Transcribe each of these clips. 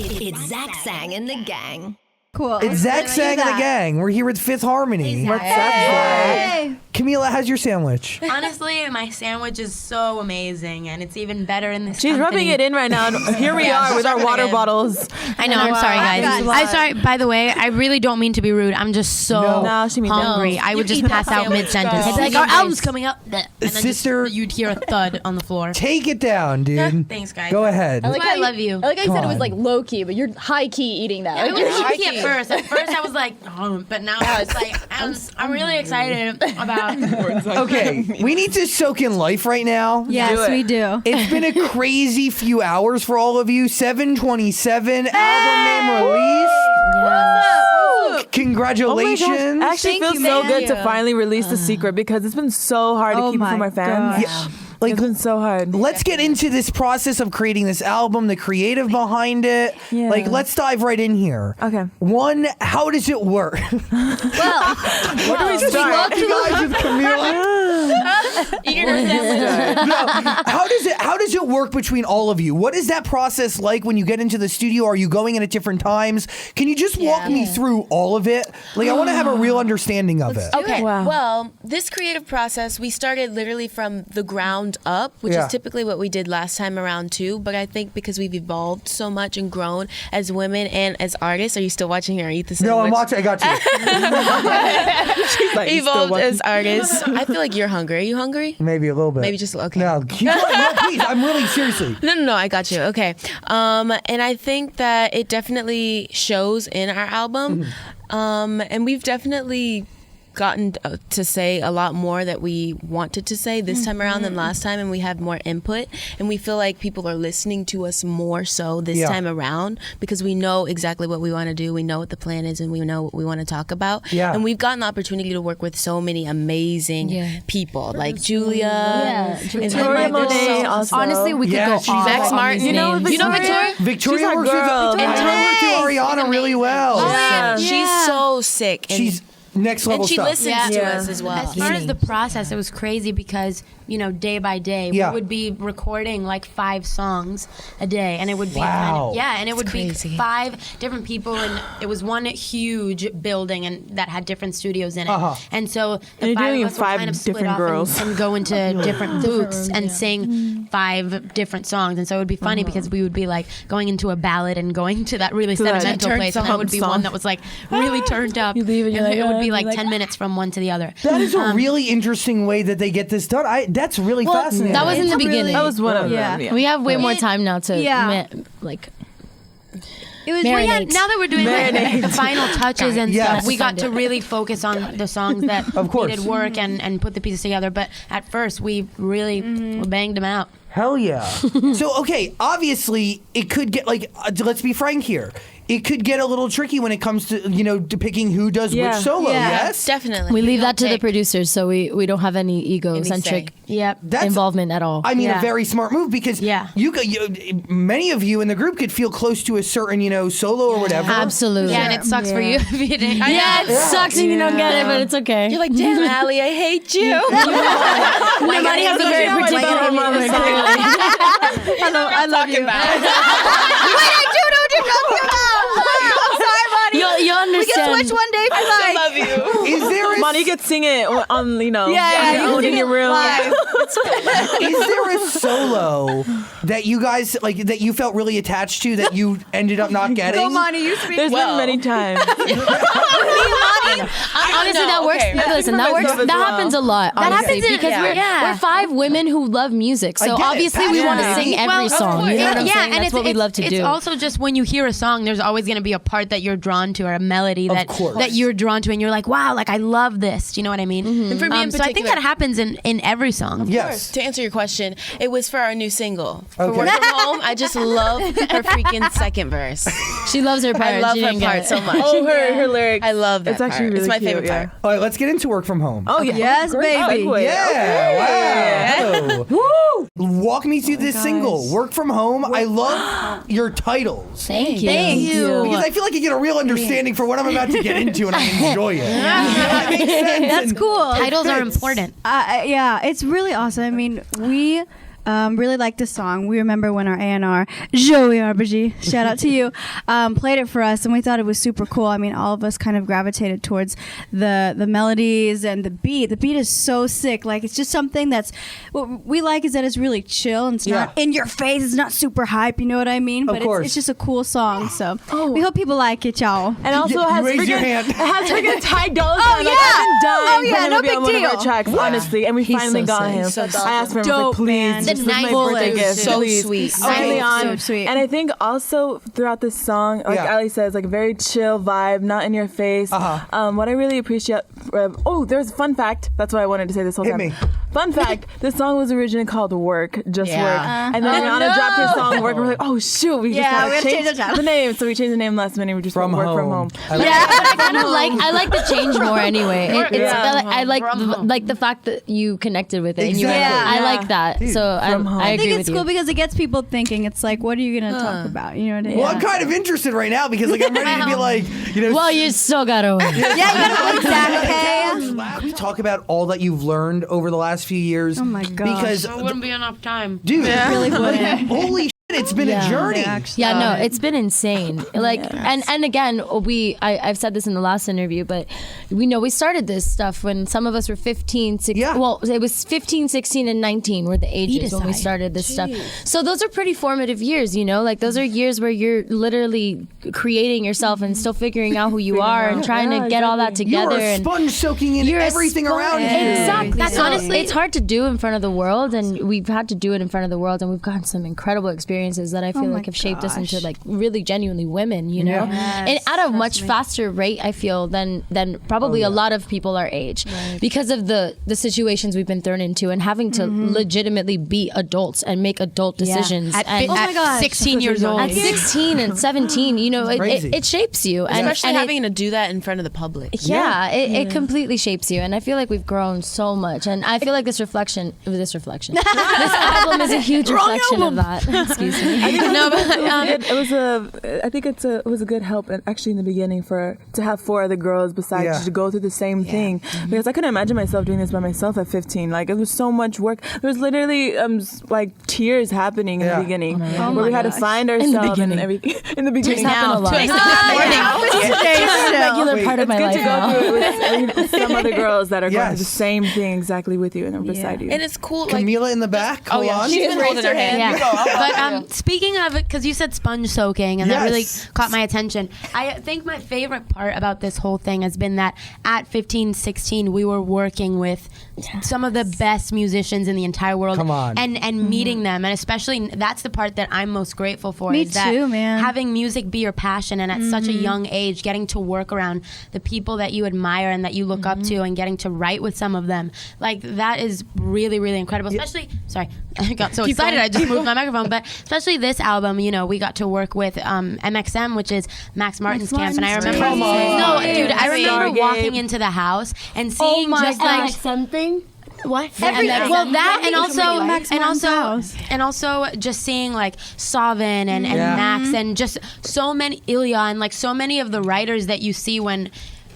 It's Zach Sang and the gang. Cool. It's Zach Sang and the gang. We're here with Fifth Harmony. What's up, Zach? Camila, how's your sandwich? Honestly, my sandwich is so amazing, and it's even better in this She's rubbing it in right now. Here we are with our water bottles. I know. I'm sorry, guys. I'm sorry. By the way, I really don't mean to be rude. I'm just so hungry. I would just pass out mid-sentence. It's like, our album's coming out. And then Sister, you'd hear a thud on the floor. Take it down, dude. Thanks, guys. Go ahead. I love you. I like how you said it was like low-key, but you're high-key eating that. It was low-key at first. At first, I was like, oh, but now it's like, I'm really excited about Okay, we need to soak in life right now. Yes, we do. It's been a crazy few hours for all of you. 7/27 album name release. Yes. Congratulations. Oh my gosh. Actually feels so good to finally release the secret because it's been so hard to keep it from my fans. Yeah. Like, it's been so hard. Let's get into this process of creating this album, the creative behind it. Yeah. Like, let's dive right in here. Okay. One, how does it work? Well, Where do we start? You guys with Camila. How does it work between all of you? What is that process like when you get into the studio? Are you going in at different times? Can you just walk me through all of it? Like, I want to have a real understanding of it. Okay. Wow. Well, this creative process, we started literally from the ground up, which is typically what we did last time around too. But I think because we've evolved so much and grown as women and as artists. Are you still watching here? Eat the sandwich? No, I'm watching. I got you. She's like, Evolved as artists. I feel like you're hungry. Are you hungry? Maybe a little bit. Maybe just okay. No, keep going. No, please. I'm really seriously. No, I got you. Okay. And I think that it definitely shows in our album. And we've definitely gotten to say a lot more that we wanted to say this time around than last time, and we have more input, and we feel like people are listening to us more so this time around because we know exactly what we want to do, we know what the plan is, and we know what we want to talk about. And we've gotten the opportunity to work with so many amazing people like Julia, Victoria Monet also. honestly, we could go on. Vex Martin. You know Victoria? Victoria She's works our girl. with Ariana really well. She's so sick. And She's next level and she stuff. listens to us as well. As far as the process, it was crazy because, day by day, we would be recording like 5 songs a day, and it would be and it would be 5 different people, and it was one huge building and that had different studios in it. And so the 5 of us would kind of split off and go into different booths and sing 5 different songs. And so it would be funny because we would be like going into a ballad and going to that really sentimental place, and it would be one that was like really turned up. You leave and you're like, it would be like 10 minutes from one to the other. That is a really interesting way that they get this done. That's really fascinating. That was in the beginning. That was one of them. Yeah. We have way more time now to It was marinate. Now that we're doing like the final touches and stuff, we got to really focus on the songs that needed work and put the pieces together. But at first, we really banged them out. Hell yeah. So, okay, obviously, it could get, let's be frank here. It could get a little tricky when it comes to, depicting who does which solo, yes? Definitely. We leave that to the producers, so we don't have any egocentric involvement at all. I mean, a very smart move because many of you in the group could feel close to a certain, solo or whatever. Absolutely. Yeah, and it sucks for you if you didn't. It sucks if you don't get it, but it's okay. You're like, damn, Allie, I hate you. Nobody has a very particular moment. I love you. You'll understand. We can switch one day for I love you. Is there Money could sing it on, you can in your room. Is there a solo that you guys that you felt really attached to that you ended up not getting? Go, Monty, you speak. There's been many times. Honestly, that works. Listen, that works. That happens a lot. That happens because we're 5 women who love music, so obviously we want to sing every song. You know what I'm saying? That's what we love to do. It's also just when you hear a song, there's always going to be a part that you're drawn to or a melody that you're drawn to, and you're like, wow, like I love this. Do you know what I mean? And for me in so I think that happens in every song. Yes. To answer your question, it was for our new single. For Work From Home, I just love her freaking second verse. She loves her part. I love her part so much. Oh, her lyrics. I love that It's actually part. really It's my cute, favorite part. All right, let's get into Work From Home. Oh, yeah. Yes, baby. Yeah. Wow. Woo. Walk me through this single, Work From Home. I love your titles. Thank you. Because I feel like you get a real understanding for what I'm about to get into, and I enjoy it. That makes sense. That's cool. Titles are important. Yeah, it's really awesome. I mean, really liked the song. We remember when our A&R, Joey Arbaji, shout out to you, played it for us, and we thought it was super cool. I mean, all of us kind of gravitated towards the melodies and the beat. The beat is so sick. Like, it's just something that's, what we like is that it's really chill and it's not in your face. It's not super hype, you know what I mean? But it's just a cool song. So we hope people like it, y'all. And also has raise your hand. It has freaking Ty Dolla Sign. Like, I've been dying no for him to be big on one of deal. our tracks, honestly. And we finally got him. I asked for him, I was like, please, this is my birthday gift. So please. sweet. Finally on. So sweet. And I think also throughout this song, like Ali says, like very chill vibe, not in your face. What I really appreciate, there's a fun fact. That's what I wanted to say this whole time. Me. Fun fact, this song was originally called Work, Just Work. And then Rihanna dropped her song Work, and we're like, oh shoot, we just gotta change the name. So we changed the name last minute, we just wrote Work From Home. I kind of like the change more anyway. I like the fact that you connected with it. Exactly. And I like that. So I agree I think with it's you. cool because it gets people thinking. It's like, what are you going to talk about? You know what I mean? Well, I'm kind of interested right now because like I'm ready to be like, you know. Well, you still gotta win. you gotta wait, Zach, okay? Can we talk about all that you've learned over the last few years? Oh my gosh. Because There wouldn't be enough time. dude, really wouldn't. holy shit, it's been a journey. Yeah, no, it's been insane. Like, and again, I've said this in the last interview, but we started this stuff when some of us were 15, 16, well, it was 15, 16, and 19 were the ages when we started this stuff. So those are pretty formative years, you know? Like, those are years where you're literally creating yourself and still figuring out who you are and trying to get all that together. You're a sponge soaking in everything around you. Exactly. That's So honestly- it's hard to do in front of the world, and we've had to do it in front of the world, and we've gotten some incredible experiences that I feel like have shaped us into like really genuinely women, you know, and at a much faster rate, I feel, than probably a lot of people our age, because of the situations we've been thrown into and having to legitimately be adults and make adult decisions. At 16 years old. At 16 and 17, you know, it shapes you, and Especially having to do that in front of the public. It completely shapes you, and I feel like we've grown so much, and I feel like this reflection, this album is a huge reflection of that. Excuse me. I think it was a good help, and actually in the beginning to have four other girls besides you to go through the same thing, because I couldn't imagine myself doing this by myself at 15. Like, it was so much work. There was literally like tears happening in the beginning, where we had to find ourselves and everything. In the beginning, Now, it's a regular part of my life good to go now. through it with some other girls that are going through the same thing exactly with you and are beside you. And it's cool. Like, Camila in the back. Hold on. she's been holding her hand. Yeah. But speaking of it, because you said sponge soaking, and that really caught my attention. I think my favorite part about this whole thing has been that at 15, 16, we were working with some of the best musicians in the entire world. Come on. And meeting them, and especially that's the part that I'm most grateful for. Me is that too, man. having music be your passion, and at such a young age, getting to work around the people that you admire and that you look up to, and getting to write with some of them, like that is really, really incredible. Especially, sorry, I got so excited I just moved my microphone. But especially this album, you know, we got to work with MXM, which is Max Martin's camp, and I remember, I remember walking into the house and seeing just like something. what? And also just seeing like Savin and Max and just so many Ilya and like so many of the writers that you see when.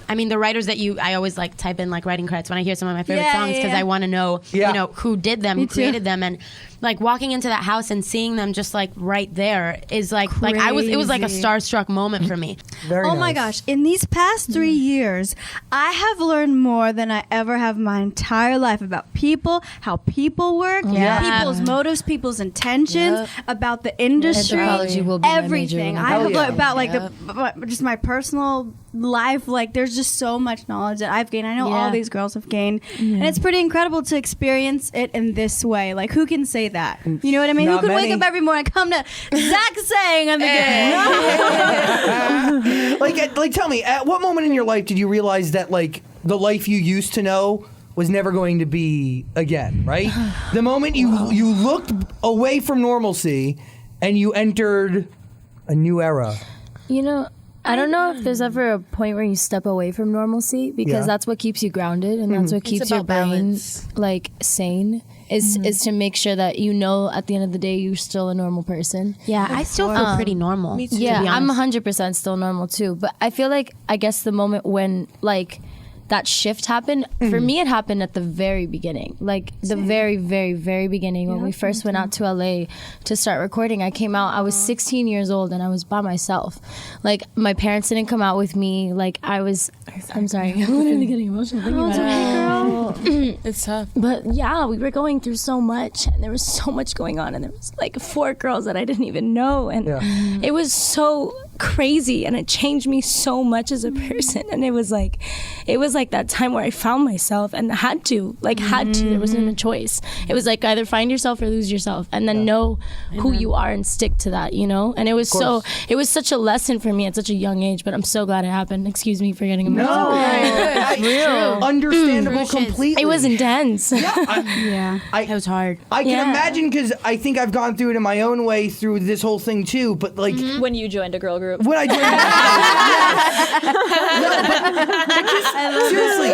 I mean, the writers that I always like type in like writing credits when I hear some of my favorite songs because I want to know, you know, who did them, who created them, and like walking into that house and seeing them just like right there is like it was like a starstruck moment for me. Oh my gosh! In these past 3 years, I have learned more than I ever have my entire life about people, how people work, people's motives, people's intentions, about the industry, Anthropology will be everything. my I have learned about like just my personal life. Like, there's just so much knowledge that I've gained. I know all these girls have gained, and it's pretty incredible to experience it in this way. Like, who can say that? You know what I mean? Who can wake up every morning and come to Zach Sang on the game? Like, tell me, at what moment in your life did you realize that like the life you used to know was never going to be again? Right, the moment you looked away from normalcy and you entered a new era. You know, I don't know if there's ever a point where you step away from normalcy, because that's what keeps you grounded, and that's what keeps your brain like sane. Is to make sure that you know at the end of the day you're still a normal person. Yeah, I still feel pretty normal. Yeah, I'm 100% still normal too. But I feel like, I guess the moment when like that shift happen. For me, it happened at the very beginning, like the very, very, very beginning when we first went out to LA to start recording. I came out, I was 16 years old and I was by myself. Like my parents didn't come out with me. Like I'm sorry, I'm literally getting emotional thinking about it. It's tough. But yeah, we were going through so much and there was so much going on and there was like 4 girls that I didn't even know and it was so crazy and it changed me so much as a person. And it was like that time where I found myself and had to. There wasn't a choice. It was like either find yourself or lose yourself and then know who you are and stick to that, you know? And it was such a lesson for me at such a young age, but I'm so glad it happened. Excuse me for getting emotional. No, understandable completely. It was intense. It was hard. I can imagine because I think I've gone through it in my own way through this whole thing too, but like When you joined a girl group. when I joined but just, seriously,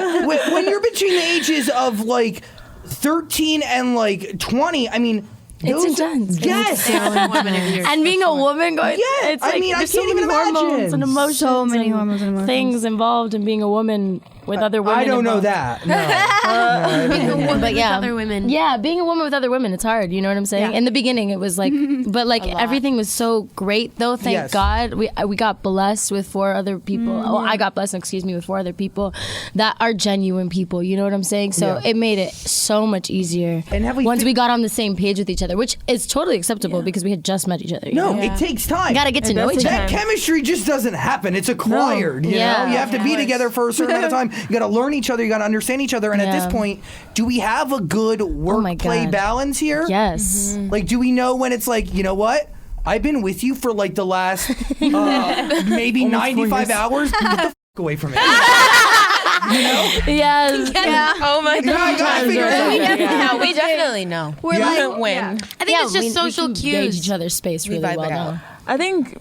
when you're between the ages of like 13 and like 20, I mean, It's intense. Yes. And being a woman going, it's like, I mean, I there's so can't many even hormones imagine. and emotions. So many and hormones and emotions. things involved in being a woman with other women. I don't know involved. that. No. Being a woman But with other women. Yeah, being a woman with other women, it's hard. You know what I'm saying? In the beginning, it was like, but like everything was so great though. Thank God, we got blessed with 4 other people. Oh, I got blessed, with 4 other people that are genuine people. You know what I'm saying? So it made it so much easier. And have we once we got on the same page with each other, which is totally acceptable because we had just met each other. you know? It takes time. You gotta get to know each That other. chemistry just doesn't happen. It's acquired. You know, you have to be together for a certain amount of time. You got to learn each other. You got to understand each other. And at this point, do we have a good work-play balance here? Yes. Like, do we know when it's like, you know what? I've been with you for like the last maybe 95 hours. Get the f- away from me. You know? Yes. Yeah. Oh my God. Yeah. We definitely know. We're like, when. I think it's just social we can gauge cues. each other's space really vibe well it out. now. I think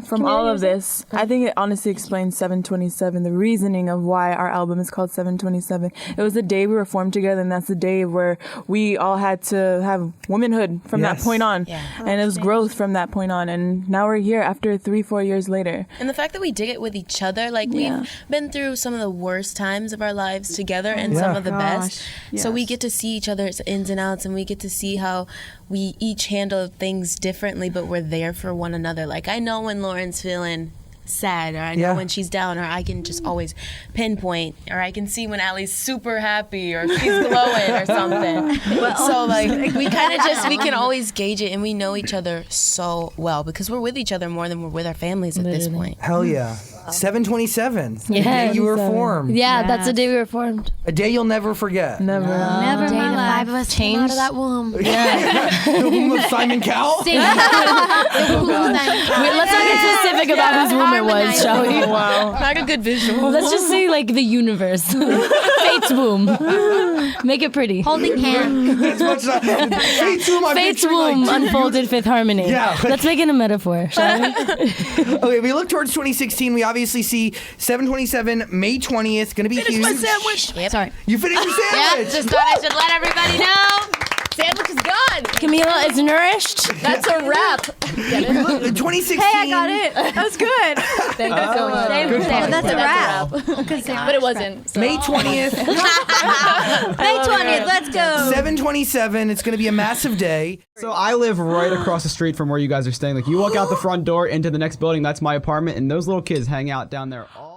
from all of this, I think it honestly explains 727, the reasoning of why our album is called 727. It was the day we were formed together, and that's the day where we all had to have womanhood from that point on. Yeah. And it was growth from that point on. And now we're here after 3-4 years later. And the fact that we did it with each other, like we've been through some of the worst times of our lives together and some of the best. So we get to see each other's ins and outs, and we get to see how we each handle things differently, but we're there for one another. Like I know when Lauren's feeling sad, or I know when she's down, or I can just always pinpoint, or I can see when Allie's super happy or she's glowing or something. So like we kind of we can always gauge it, and we know each other so well because we're with each other more than we're with our families at this point. Hell yeah. 727. The Yeah. day you were formed. Yeah, that's the day we were formed. A day you'll never forget. Never. Never in my life. 5 of us came out of that womb. The womb of Simon Cowell? Wait, let's not get specific about whose womb it was, shall we? Wow. Not a good visual. Let's just say like the universe. Fate's womb. Make it pretty. Holding hands. As much as Fate's womb, I'm Fate's picturing, womb like, unfolded Fifth Harmony. Yeah. Let's make it a metaphor, shall we? Okay, we look towards 2016. We obviously see 727, May 20th. Going to be huge. My sandwich. Yep. Sorry. You finished your Yeah, sandwich. just thought I should let everybody know. sandwich is gone. Camila is nourished. That's a wrap. Get it? 2016. Hey, I got it. That was good. Thank you so much. But that's a wrap. But it wasn't. So. May 20th, May 20th. Let's go. 727. It's going to be a massive day. So I live right across the street from where you guys are staying. Like you walk out the front door into the next building, that's my apartment, and those little kids hang out down there all